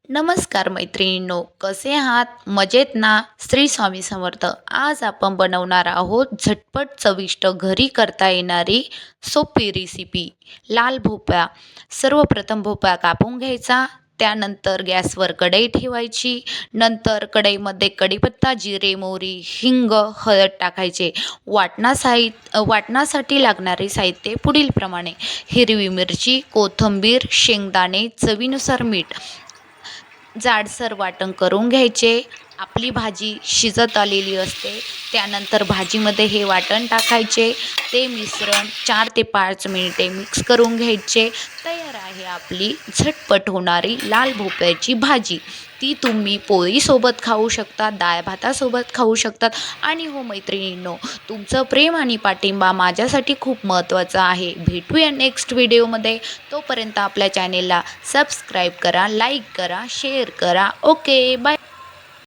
नमस्कार मैत्रिणींनो, कसे आहात? मजेत ना? श्री स्वामी समर्थ. आज आपण बनवणार आहोत झटपट चविष्ट घरी करता येणारी सोपी रेसिपी लाल भोपळा. सर्वप्रथम भोपळा कापून घ्यायचा. त्यानंतर गॅसवर कढई ठेवायची. नंतर कढईमध्ये कढीपत्ता, जिरे, मोहरी, हिंग, हळद टाकायचे. वाटणासाठी लागणारे साहित्य पुढीलप्रमाणे: हिरवी मिरची, कोथिंबीर, शेंगदाणे, चवीनुसार मीठ. जाडसर वाटण करून घ्यायचे. आपली भाजी शिजत आलेली असते. त्यानंतर भाजीमध्ये हे वाटण टाकायचे. ते मिश्रण 4 ते 5 मिनिटे मिक्स करून घ्यायचे. तयार आहे आपली झटपट होणारी लाल भोपळ्याची भाजी. ती तुम्ही पोळीसोबत खाऊ शकता, डाळ भातासोबत खाऊ शकतात. आणि हो मैत्रिणींनो, तुमचं प्रेम आणि पाठिंबा माझ्यासाठी खूप महत्त्वाचं आहे. भेटूया नेक्स्ट व्हिडिओमध्ये. तोपर्यंत आपल्या चॅनेलला सबस्क्राईब करा, लाईक करा, शेअर करा. Okay, bye.